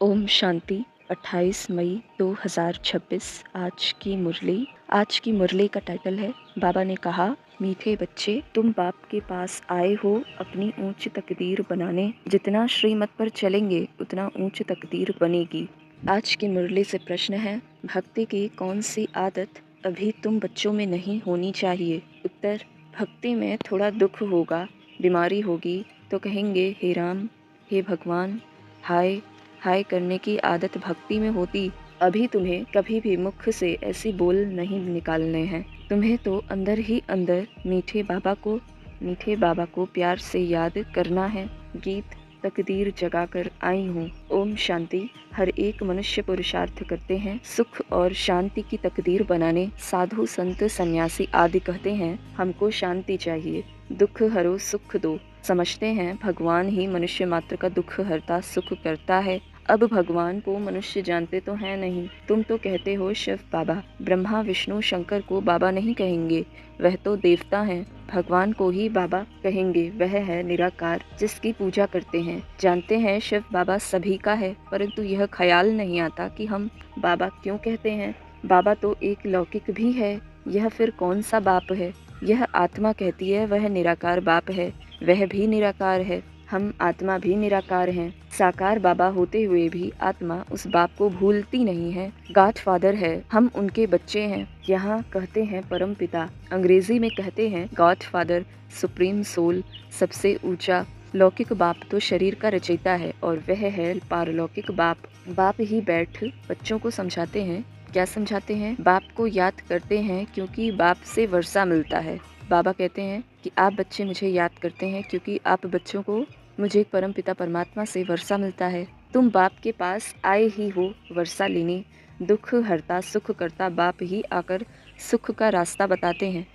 ओम शांति। 28 मई 2026 आज की मुरली का टाइटल है, बाबा ने कहा, मीठे बच्चे, तुम बाप के पास आए हो अपनी ऊंच तकदीर बनाने। जितना श्रीमत पर चलेंगे उतना ऊंच तकदीर बनेगी। आज की मुरली से प्रश्न है, भक्ति की कौन सी आदत अभी तुम बच्चों में नहीं होनी चाहिए? उत्तर, भक्ति में थोड़ा दुख होगा, बीमारी होगी तो कहेंगे, हे राम, हे भगवान, हाय हाय करने की आदत भक्ति में होती। अभी तुम्हें कभी भी मुख से ऐसी बोल नहीं निकालने हैं। तुम्हें तो अंदर ही अंदर मीठे बाबा को प्यार से याद करना है। गीत तकदीर जगाकर आई हूँ। ओम शांति। हर एक मनुष्य पुरुषार्थ करते हैं सुख और शांति की तकदीर बनाने। साधु संत सन्यासी आदि कहते हैं, हमको शांति चाहिए, दुख हरो सुख दो। समझते हैं भगवान ही मनुष्य मात्र का दुख हरता सुख करता है। अब भगवान को मनुष्य जानते तो हैं नहीं। तुम तो कहते हो शिव बाबा, ब्रह्मा विष्णु शंकर को बाबा नहीं कहेंगे, वह तो देवता हैं। भगवान को ही बाबा कहेंगे, वह है निराकार जिसकी पूजा करते हैं। जानते हैं शिव बाबा सभी का है, परंतु यह ख्याल नहीं आता कि हम बाबा क्यों कहते हैं। बाबा तो एक लौकिक भी है, यह फिर कौन सा बाप है? यह आत्मा कहती है वह निराकार बाप है, वह भी निराकार है। हम आत्मा भी निराकार हैं। साकार बाबा होते हुए भी आत्मा उस बाप को भूलती नहीं है। गॉड फादर है, हम उनके बच्चे हैं। यहाँ कहते हैं परम पिता, अंग्रेजी में कहते हैं गॉड फादर, सुप्रीम सोल, सबसे ऊंचा। लौकिक बाप तो शरीर का रचयिता है और वह है पारलौकिक बाप। बाप ही बैठ बच्चों को समझाते हैं। क्या समझाते हैं? बाप को याद करते हैं क्योंकि बाप से वर्षा मिलता है। बाबा कहते हैं कि आप बच्चे मुझे याद करते हैं क्योंकि आप बच्चों को मुझे परम पिता परमात्मा से वर्षा मिलता है। तुम बाप के पास आए ही हो वर्षा लेने। दुख हरता सुख करता बाप ही आकर सुख का रास्ता बताते हैं,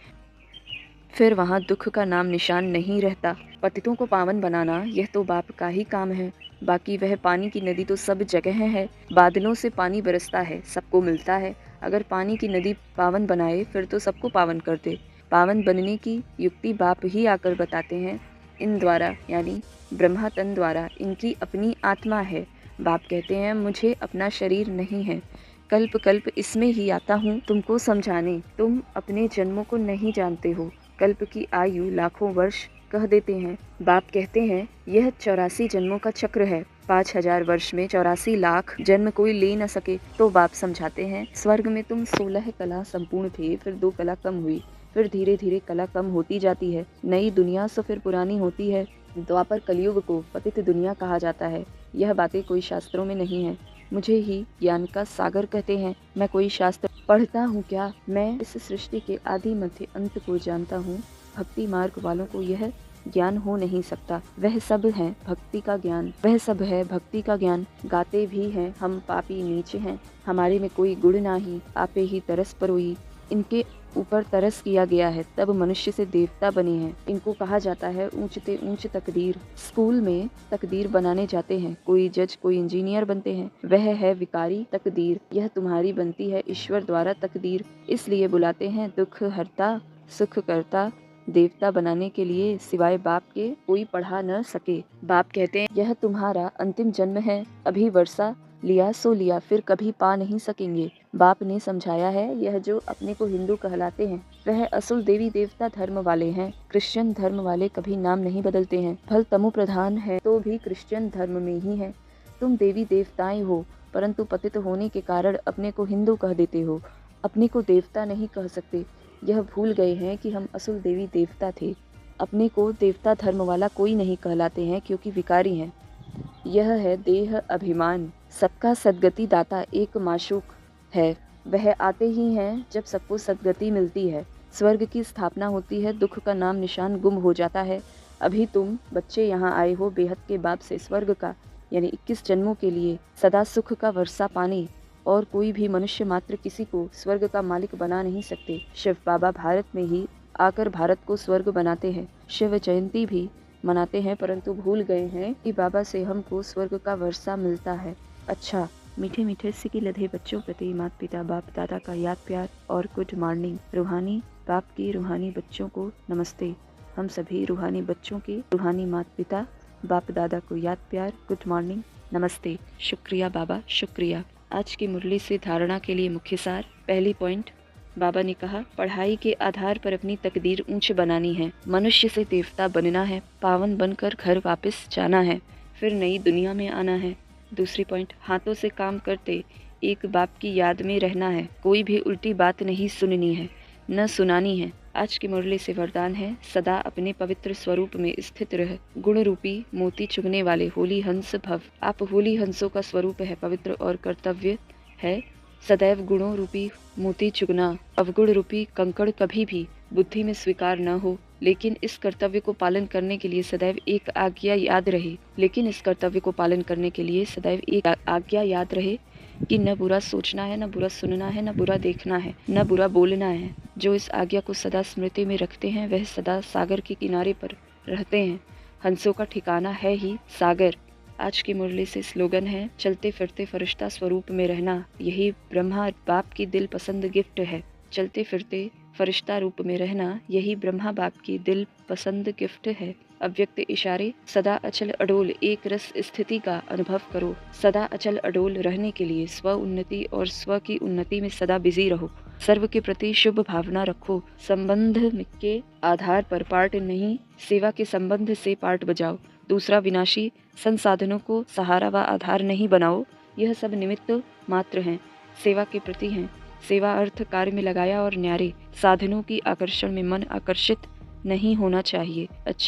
फिर वहाँ दुख का नाम निशान नहीं रहता। पतितों को पावन बनाना यह तो बाप का ही काम है। बाकी वह पानी की नदी तो सब जगह है। बादलों से पानी बरसता है, सबको मिलता है। अगर पानी की नदी पावन बनाए फिर तो सबको पावन कर दे। पावन बनने की युक्ति बाप ही आकर बताते हैं। इन द्वारा यानी ब्रह्मा तन द्वारा इनकी अपनी आत्मा है। बाप कहते हैं, मुझे अपना शरीर नहीं है, कल्प कल्प इसमें ही आता हूँ तुमको समझाने। तुम अपने जन्मों को नहीं जानते हो। कल्प की आयु लाखों वर्ष कह देते हैं। बाप कहते हैं, यह 84 जन्मों का चक्र है। 5000 वर्ष में 84 लाख जन्म कोई ले न सके। तो बाप समझाते हैं, स्वर्ग में तुम 16 कला संपूर्ण थे, फिर 2 कला कम हुई, फिर धीरे धीरे कला कम होती जाती है। नई दुनिया से फिर पुरानी होती है। द्वापर कलयुग को पतित दुनिया कहा जाता है। यह बातें कोई शास्त्रों में नहीं है। मुझे ही ज्ञान का सागर कहते हैं। मैं कोई शास्त्र पढ़ता हूँ क्या? मैं इस सृष्टि के आदि मध्य अंत को जानता हूँ। भक्ति मार्ग वालों को यह ज्ञान हो नहीं सकता। वह सब है भक्ति का ज्ञान, वह सब है भक्ति का ज्ञान। गाते भी हैं, हम पापी नीच हैं, हमारे में कोई गुण नाही, आपे ही तरस परोई। इनके ऊपर तरस किया गया है, तब मनुष्य से देवता बने हैं। इनको कहा जाता है ऊंचते ऊंच तकदीर। स्कूल में तकदीर बनाने जाते हैं, कोई जज कोई इंजीनियर बनते हैं, वह है विकारी तकदीर। यह तुम्हारी बनती है ईश्वर द्वारा तकदीर, इसलिए बुलाते हैं दुख हरता सुख करता। देवता बनाने के लिए सिवाय बाप के कोई पढ़ा न सके। बाप कहते हैं, यह तुम्हारा अंतिम जन्म है, अभी वर्षा लिया सो लिया, फिर कभी पा नहीं सकेंगे। बाप ने समझाया है, यह जो अपने को हिंदू कहलाते हैं वह असल देवी देवता धर्म वाले हैं। क्रिश्चियन धर्म वाले कभी नाम नहीं बदलते हैं। फल तमो प्रधान है तो भी क्रिश्चियन धर्म में ही है। तुम देवी देवताएं हो, परंतु पतित होने के कारण अपने को हिंदू कह देते हो, अपने को देवता नहीं कह सकते। यह भूल गए हैं कि हम असल देवी देवता थे। अपने को देवता धर्म वाला कोई नहीं कहलाते हैं क्योंकि विकारी हैं। यह है देह अभिमान। सबका सद्गति दाता एक माशूक है, वह आते ही हैं जब सबको सद्गति मिलती है। स्वर्ग की स्थापना होती है, दुख का नाम निशान गुम हो जाता है। अभी तुम बच्चे यहाँ आए हो बेहद के बाप से स्वर्ग का यानी 21 जन्मों के लिए सदा सुख का वर्षा पाने, और कोई भी मनुष्य मात्र किसी को स्वर्ग का मालिक बना नहीं सकते। शिव बाबा भारत में ही आकर भारत को स्वर्ग बनाते हैं। शिव जयंती भी मनाते हैं, परंतु भूल गए हैं कि बाबा से हमको स्वर्ग का वर्षा मिलता है। अच्छा, मीठे मीठे सिकी लधे बच्चों प्रति माता पिता बाप दादा का याद प्यार और गुड मॉर्निंग। रूहानी बाप की रूहानी बच्चों को नमस्ते। हम सभी रूहानी बच्चों के रूहानी माता पिता बाप दादा को याद प्यार, गुड मॉर्निंग, नमस्ते। शुक्रिया बाबा, शुक्रिया। आज की मुरली से धारणा के लिए मुख्य सार। पहली पॉइंट, बाबा ने कहा, पढ़ाई के आधार पर अपनी तकदीर ऊंच बनानी है, मनुष्य से देवता बनना है, पावन बनकर घर वापस जाना है, फिर नई दुनिया में आना है। दूसरी पॉइंट, हाथों से काम करते एक बाप की याद में रहना है, कोई भी उल्टी बात नहीं सुननी है, न सुनानी है। आज की मुरली से वरदान है, सदा अपने पवित्र स्वरूप में स्थित रह, गुण रूपी मोती चुगने वाले होली हंस भव। आप होली हंसों का स्वरूप है, पवित्र और कर्तव्य है सदैव गुणों रूपी मोती चुगना। अवगुण रूपी कंकड़ कभी भी बुद्धि में स्वीकार न हो, लेकिन इस कर्तव्य को पालन करने के लिए सदैव एक आज्ञा याद रहे कि न बुरा सोचना है, न बुरा सुनना है, न बुरा देखना है, न बुरा बोलना है। जो इस आज्ञा को सदा स्मृति में रखते हैं वह सदा सागर के किनारे पर रहते हैं। हंसों का ठिकाना है ही सागर। आज की मुरली से स्लोगन है, चलते फिरते फरिश्ता स्वरूप में रहना, यही ब्रह्मा बाप की दिल पसंद गिफ्ट है। चलते फिरते फरिश्ता रूप में रहना, यही ब्रह्मा बाप की दिल पसंद गिफ्ट है। अव्यक्त इशारे, सदा अचल अडोल एक रस स्थिति का अनुभव करो। सदा अचल अडोल रहने के लिए स्व उन्नति और स्व की उन्नति में सदा बिजी रहो। सर्व के प्रति शुभ भावना रखो। संबंध के आधार पर पार्ट नहीं, सेवा के संबंध से पार्ट बजाओ। दूसरा विनाशी संसाधनों को सहारा व आधार नहीं बनाओ, यह सब निमित्त मात्र हैं, सेवा के प्रति हैं। सेवा अर्थ कार्य में लगाया और न्यारे साधनों की आकर्षण में मन आकर्षित नहीं होना चाहिए। अच्छा